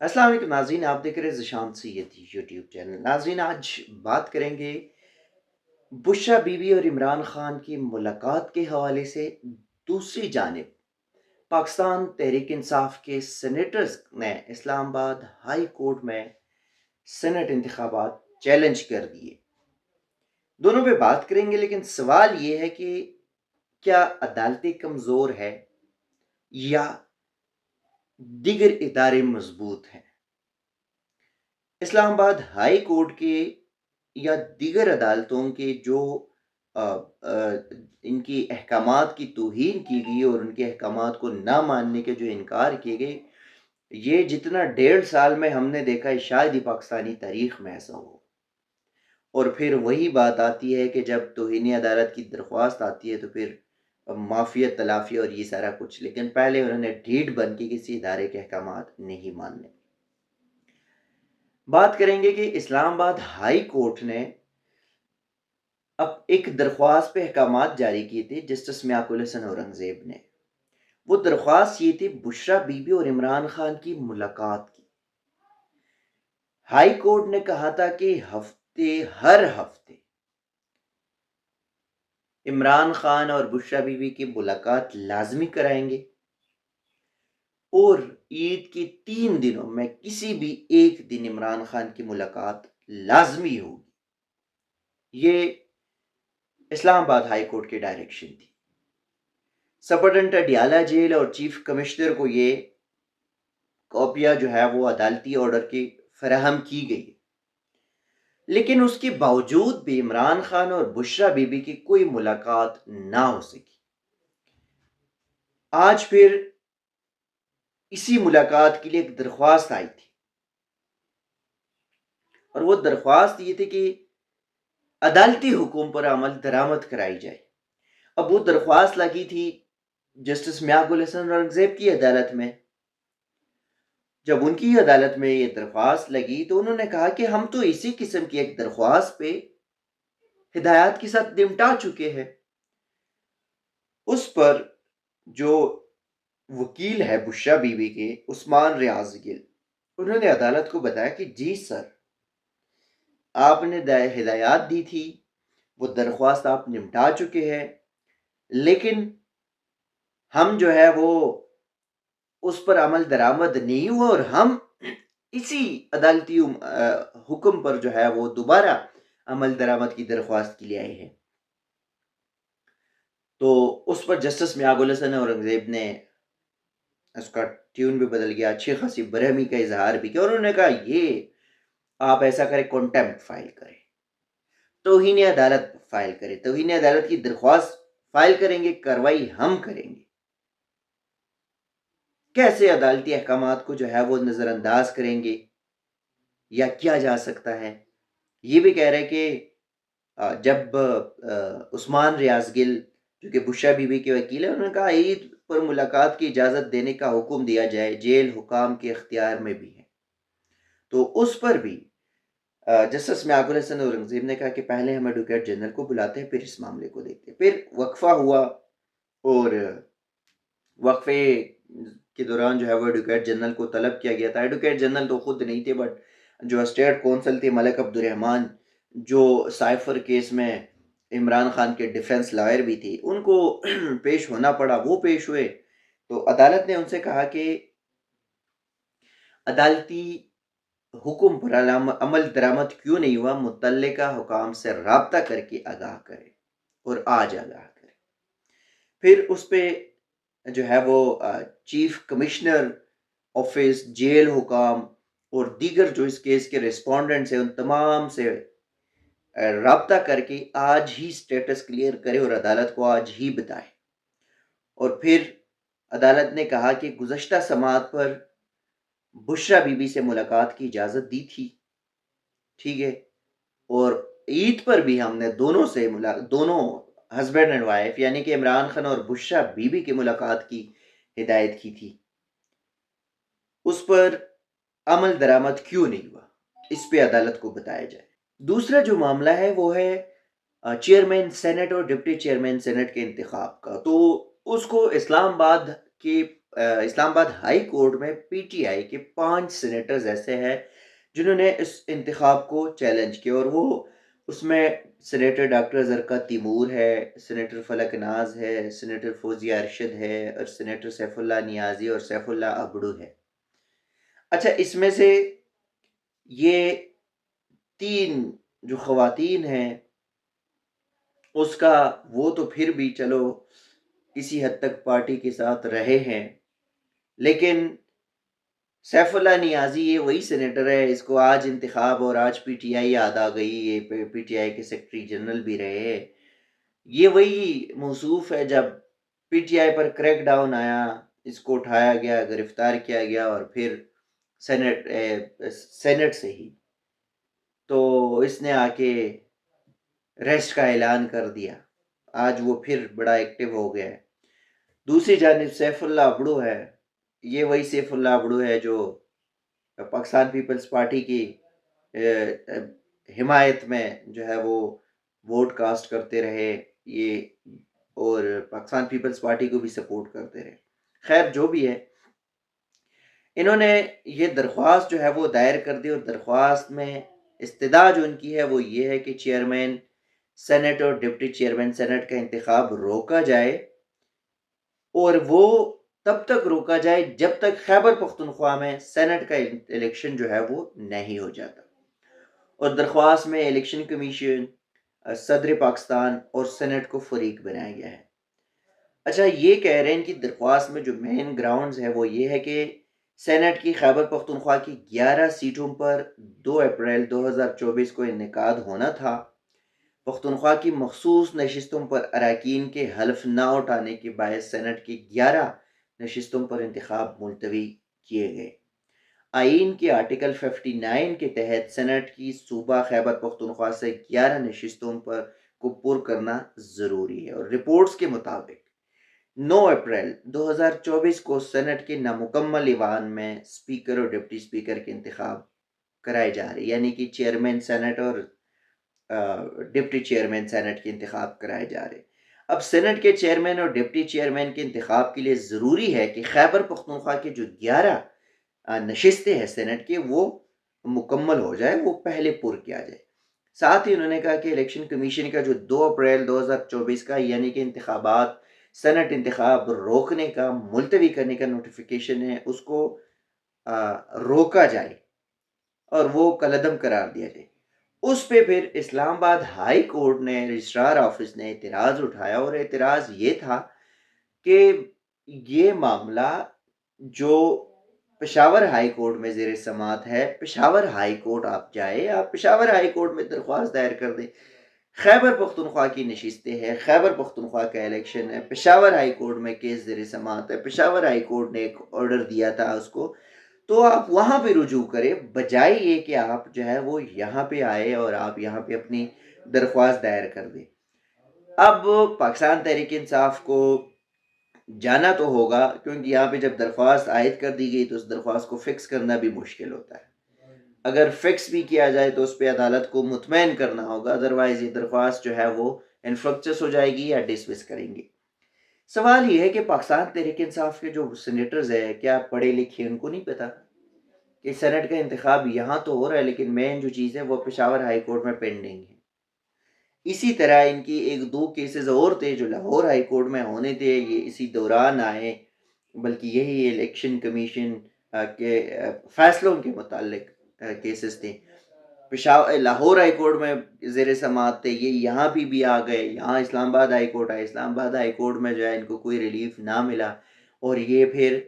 السلام علیکم ناظرین، آپ دیکھ رہے ہیں ذیشان سید یوٹیوب چینل۔ ناظرین، آج بات کریں گے بشریٰ بی بی اور عمران خان کی ملاقات کے حوالے سے۔ دوسری جانب پاکستان تحریک انصاف کے سینیٹرز نے اسلام آباد ہائی کورٹ میں سینٹ انتخابات چیلنج کر دیے۔ دونوں پہ بات کریں گے، لیکن سوال یہ ہے کہ کیا عدالتیں کمزور ہے یا دیگر ادارے مضبوط ہیں؟ اسلام آباد ہائی کورٹ کے یا دیگر عدالتوں کے جو ان کی احکامات کی توہین کی گئی اور ان کے احکامات کو نہ ماننے کے جو انکار کیے گئے، یہ جتنا 1.5 سال میں ہم نے دیکھا ہے شاید ہی پاکستانی تاریخ میں ایسا ہو۔ اور پھر وہی بات آتی ہے کہ جب توہین عدالت کی درخواست آتی ہے تو پھر معافیت تلافی اور یہ سارا کچھ، لیکن پہلے انہوں نے ڈھیٹ بن کے کسی ادارے کے احکامات نہیں ماننے۔ بات کریں گے کہ اسلام آباد ہائی کورٹ نے اب ایک درخواست پہ احکامات جاری کیے تھے جسٹس میاق الحسن اورنگزیب نے۔ وہ درخواست یہ تھی بشریٰ بی بی اور عمران خان کی ملاقات کی۔ ہائی کورٹ نے کہا تھا کہ ہر ہفتے عمران خان اور بشریٰ بی بی کی ملاقات لازمی کرائیں گے، اور عید کے 3 دنوں میں کسی بھی ایک دن عمران خان کی ملاقات لازمی ہوگی۔ یہ اسلام آباد ہائی کورٹ کی ڈائریکشن تھی۔ سپرڈنٹ اڈیالہ جیل اور چیف کمشنر کو یہ کاپیاں جو ہے وہ عدالتی آرڈر کی فراہم کی گئی، لیکن اس کے باوجود بھی عمران خان اور بشریٰ بی بی کی کوئی ملاقات نہ ہو سکی۔ آج پھر اسی ملاقات کے لیے ایک درخواست آئی تھی، اور وہ درخواست یہ تھی کہ عدالتی حکم پر عمل درآمد کرائی جائے۔ اب وہ درخواست لگی تھی جسٹس میاق الحسن اورنگزیب کی عدالت میں۔ جب ان کی عدالت میں یہ درخواست لگی تو انہوں نے کہا کہ ہم تو اسی قسم کی ایک درخواست پہ ہدایات کے ساتھ نمٹا چکے ہیں۔ اس پر جو وکیل ہے بشریٰ بی بی کے، عثمان ریاض گل، انہوں نے عدالت کو بتایا کہ جی سر، آپ نے ہدایات دی تھی، وہ درخواست آپ نمٹا چکے ہیں، لیکن ہم جو ہے وہ اس پر عمل درآمد نہیں ہوا، اور ہم اسی عدالتی حکم پر جو ہے وہ دوبارہ عمل درآمد کی درخواست کے لیے آئے ہیں۔ تو اس پر جسٹس میاق الحسن اورنگزیب نے اس کا ٹیون بھی بدل گیا، اچھی خاصی برہمی کا اظہار بھی کیا، اور انہوں نے کہا یہ آپ ایسا کریں، کنٹیمپٹ فائل کریں، توہین عدالت فائل کریں، توہین عدالت کی درخواست فائل کریں گے، کارروائی ہم کریں گے۔ کیسے عدالتی احکامات کو جو ہے وہ نظر انداز کریں گے یا کیا جا سکتا ہے؟ یہ بھی کہہ رہے کہ جب عثمان ریاض گل جو کہ بشریٰ بی بی کے وکیل ہیں، انہوں نے کہا عید پر ملاقات کی اجازت دینے کا حکم دیا جائے، جیل حکام کے اختیار میں بھی ہے۔ تو اس پر بھی جسٹس میاق الحسن اورنگزیب نے کہا کہ پہلے ہم ایڈوکیٹ جنرل کو بلاتے ہیں، پھر اس معاملے کو دیکھتے ہیں۔ پھر وقفہ ہوا، اور وقفے کے دوران جو ہے وہ ایڈوکیٹ جنرل کو طلب کیا گیا تھا۔ ایڈوکیٹ جنرل تو خود نہیں تھے، بٹ جو اسٹیٹ کونسل تھے ملک عبدالرحمان، جو سائفر کیس میں عمران خان کے ڈیفنس لائر بھی تھی، ان کو پیش ہونا پڑا، وہ پیش ہوئے۔ تو عدالت نے ان سے کہا کہ عدالتی حکم پر عمل درآمد کیوں نہیں ہوا، متعلقہ حکام سے رابطہ کر کے آگاہ کرے، اور آج آگاہ کرے۔ پھر اس پہ جو ہے وہ چیف کمشنر آفس، جیل حکام اور دیگر جو اس کیس کے ریسپونڈنٹس ہیں، ان تمام سے رابطہ کر کے آج ہی سٹیٹس کلیئر کرے اور عدالت کو آج ہی بتائے۔ اور پھر عدالت نے کہا کہ گزشتہ سماعت پر بشریٰ بی بی سے ملاقات کی اجازت دی تھی، ٹھیک ہے، اور عید پر بھی ہم نے دونوں ہسبینڈ اینڈ وائف یعنی کہ عمران خان اور بشریٰ بی بی کی ملاقات کی ہدایت کی تھی، اس پر عمل درآمد کیوں نہیں ہوا، اس پہ عدالت کو بتایا جائے۔ دوسرا جو معاملہ ہے وہ ہے چیئرمین سینٹ اور ڈپٹی چیئرمین سینٹ کے انتخاب کا۔ تو اس کو اسلام آباد کے اسلام آباد ہائی کورٹ میں پی ٹی آئی کے 5 سینیٹرز ایسے ہیں جنہوں نے اس انتخاب کو چیلنج کیا، اور وہ اس میں سینیٹر ڈاکٹر زرکا تیمور ہے، سینیٹر فلک ناز ہے، سینیٹر فوزیہ ارشد ہے، اور سینیٹر سیف اللہ نیازی اور سیف اللہ ابڑو ہے۔ اچھا، اس میں سے یہ 3 جو خواتین ہیں اس کا وہ تو پھر بھی چلو کسی حد تک پارٹی کے ساتھ رہے ہیں، لیکن سیف اللہ نیازی یہ وہی سینیٹر ہے، اس کو آج انتخاب اور آج پی ٹی آئی یاد آ گئی، یہ پی ٹی آئی کے سیکرٹری جنرل بھی رہے۔ یہ وہی موصوف ہے جب پی ٹی آئی پر کریک ڈاؤن آیا، اس کو اٹھایا گیا، گرفتار کیا گیا، اور پھر سینٹ سے ہی تو اس نے آ کے ریسٹ کا اعلان کر دیا۔ آج وہ پھر بڑا ایکٹیو ہو گیا ہے۔ دوسری جانب سیف اللہ ابڑو ہے، یہ وہی سیف اللہ ابڑو ہے جو پاکستان پیپلز پارٹی کی حمایت میں جو ہے وہ ووٹ کاسٹ کرتے رہے یہ، اور پاکستان پیپلز پارٹی کو بھی سپورٹ کرتے رہے۔ خیر جو بھی ہے، انہوں نے یہ درخواست جو ہے وہ دائر کر دی، اور درخواست میں استدعا جو ان کی ہے وہ یہ ہے کہ چیئرمین سینٹ اور ڈپٹی چیئرمین سینٹ کا انتخاب روکا جائے، اور وہ تب تک روکا جائے جب تک خیبر پختونخوا میں سینٹ کا الیکشن جو ہے وہ نہیں ہو جاتا۔ اور درخواست میں الیکشن کمیشن، صدر پاکستان اور سینٹ کو فریق بنایا گیا ہے۔ اچھا، یہ کہہ رہے ہیں کہ درخواست میں جو مین گراؤنڈز ہے وہ یہ ہے کہ سینٹ کی خیبر پختونخوا کی 11 سیٹوں پر 2 اپریل 2024 کو انعقاد ہونا تھا۔ پختونخوا کی مخصوص نشستوں پر اراکین کے حلف نہ اٹھانے کے باعث سینٹ کی 11 نشستوں پر انتخاب ملتوی کیے گئے۔ آئین کے آرٹیکل 59 کے تحت سینٹ کی صوبہ خیبر پختونخوا سے 11 نشستوں پر کو پر کرنا ضروری ہے، اور رپورٹس کے مطابق 9 اپریل 2024 کو سینٹ کے نامکمل ایوان میں سپیکر اور ڈپٹی سپیکر کے انتخاب کرائے جا رہے، یعنی کہ چیئرمین سینٹ اور ڈپٹی چیئرمین سینٹ کے انتخاب کرائے جا رہے۔ اب سینٹ کے چیئرمین اور ڈپٹی چیئرمین کے انتخاب کے لیے ضروری ہے کہ خیبر پختونخوا کے جو 11 نشستیں ہیں سینٹ کے وہ مکمل ہو جائے، وہ پہلے پر کیا جائے۔ ساتھ ہی انہوں نے کہا کہ الیکشن کمیشن کا جو 2 اپریل 2024 کا یعنی کہ انتخابات سینٹ انتخاب روکنے کا، ملتوی کرنے کا نوٹیفیکیشن ہے، اس کو روکا جائے اور وہ کالعدم قرار دیا جائے۔ اس پہ پھر اسلام آباد ہائی کورٹ نے، رجسٹرار آفس نے اعتراض اٹھایا، اور اعتراض یہ تھا کہ یہ معاملہ جو پشاور ہائی کورٹ میں زیر سماعت ہے، پشاور ہائی کورٹ آپ جائے، آپ پشاور ہائی کورٹ میں درخواست دائر کر دیں۔ خیبر پختونخوا کی نشستیں ہیں، خیبر پختونخوا کا الیکشن ہے، پشاور ہائی کورٹ میں کیس زیر سماعت ہے، پشاور ہائی کورٹ نے ایک آرڈر دیا تھا اس کو، تو آپ وہاں پہ رجوع کریں، بجائے یہ کہ آپ جو ہے وہ یہاں پہ آئے اور آپ یہاں پہ اپنی درخواست دائر کر دیں۔ اب پاکستان تحریک انصاف کو جانا تو ہوگا، کیونکہ یہاں پہ جب درخواست عائد کر دی گئی تو اس درخواست کو فکس کرنا بھی مشکل ہوتا ہے۔ اگر فکس بھی کیا جائے تو اس پہ عدالت کو مطمئن کرنا ہوگا، ادروائز یہ درخواست جو ہے وہ انفرکچس ہو جائے گی یا ڈسمس کریں گے۔ سوال یہ ہے کہ پاکستان تحریک انصاف کے جو سینیٹرز ہیں، کیا پڑھے لکھے ان کو نہیں پتا کہ سینٹ کا انتخاب یہاں تو ہو رہا ہے لیکن مین جو چیز ہے وہ پشاور ہائی کورٹ میں پینڈنگ ہے۔ اسی طرح ان کی 1-2 کیسز اور تھے جو لاہور ہائی کورٹ میں ہونے تھے، یہ اسی دوران آئے، بلکہ یہی الیکشن کمیشن کے فیصلوں کے متعلق کیسز تھے۔ لاہور ہائی کورٹ میں زیر سماعت تھے، یہ یہاں بھی آ گئے، یہاں اسلام آباد ہائی کورٹ آئے، اسلام آباد ہائی کورٹ میں جو ہے ان کو کوئی ریلیف نہ ملا، اور یہ پھر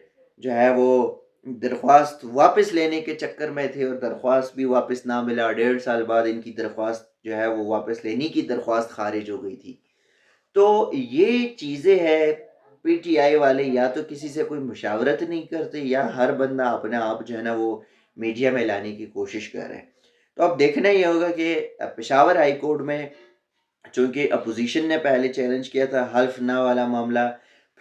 جو ہے وہ درخواست واپس لینے کے چکر میں تھے، اور درخواست بھی واپس نہ ملا، 1.5 سال بعد ان کی درخواست جو ہے وہ واپس لینے کی درخواست خارج ہو گئی تھی۔ تو یہ چیزیں ہیں، پی ٹی آئی والے یا تو کسی سے کوئی مشاورت نہیں کرتے، یا ہر بندہ اپنے آپ جو ہے نا وہ میڈیا میں لانے کی کوشش کر رہے ہیں۔ تو اب دیکھنا یہ ہوگا کہ پشاور ہائی کورٹ میں چونکہ اپوزیشن نے پہلے چیلنج کیا تھا حلف نہ والا معاملہ،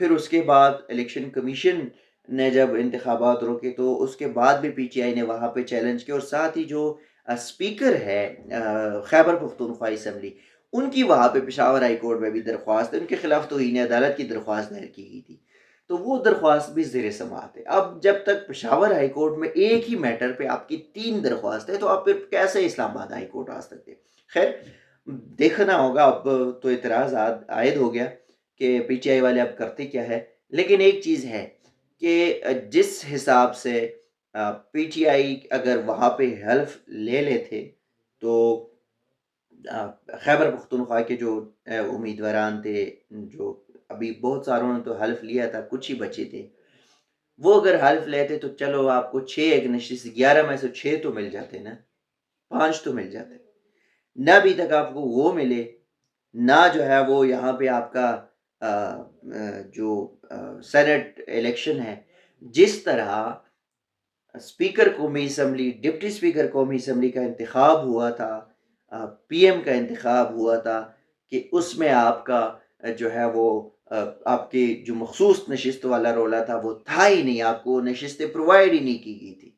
پھر اس کے بعد الیکشن کمیشن نے جب انتخابات روکے تو اس کے بعد بھی پی ٹی آئی نے وہاں پہ چیلنج کیا، اور ساتھ ہی جو اسپیکر ہے خیبر پختونخوا اسمبلی، ان کی وہاں پہ پشاور ہائی کورٹ میں بھی درخواست ہے، ان کے خلاف توہین عدالت کی درخواست دائر کی گئی تھی۔ تو وہ درخواست بھی زیر سماعت ہے۔ اب جب تک پشاور ہائی کورٹ میں ایک ہی میٹر پہ آپ کی 3 درخواست ہے تو آپ پھر کیسے اسلام آباد ہائی کورٹ آ سکتے ہیں؟ خیر دیکھنا ہوگا، اب تو اعتراض عائد ہو گیا کہ پی ٹی آئی والے اب کرتے کیا ہے، لیکن ایک چیز ہے کہ جس حساب سے پی ٹی آئی اگر وہاں پہ حلف لے لیتے تو خیبر پختونخوا کے جو امیدواران تھے، جو ابھی بہت ساروں نے تو حلف لیا تھا، کچھ ہی بچے تھے، وہ اگر حلف لیتے تو چلو آپ کو 6 ایک نشست 11 میں سے 6 تو مل جاتے نا، 5 تو مل جاتے، نہ ابھی تک آپ کو وہ ملے، نہ جو ہے وہ یہاں پہ آپ کا جو سینٹ الیکشن ہے، جس طرح اسپیکر قومی اسمبلی، ڈپٹی اسپیکر قومی اسمبلی کا انتخاب ہوا تھا، پی ایم کا انتخاب ہوا تھا، کہ اس میں آپ کا جو ہے وہ آپ کی جو مخصوص نشست والا رولا تھا وہ تھا ہی نہیں، آپ کو نشستیں پرووائڈ ہی نہیں کی گئی تھی۔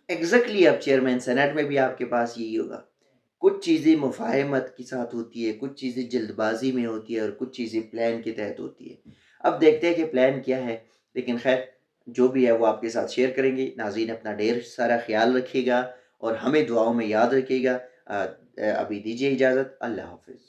ایگزیکٹلی اب چیئرمین سینٹ میں بھی آپ کے پاس یہی ہوگا، کچھ چیزیں مفاہمت کے ساتھ ہوتی ہے، کچھ چیزیں جلد بازی میں ہوتی ہے، اور کچھ چیزیں پلان کے تحت ہوتی ہے۔ اب دیکھتے ہیں کہ پلان کیا ہے، لیکن خیر جو بھی ہے وہ آپ کے ساتھ شیئر کریں گے۔ ناظرین اپنا ڈھیر سارا خیال رکھیے گا اور ہمیں دعاؤں میں یاد رکھیے گا۔ ابھی دیجیے اجازت، اللہ حافظ۔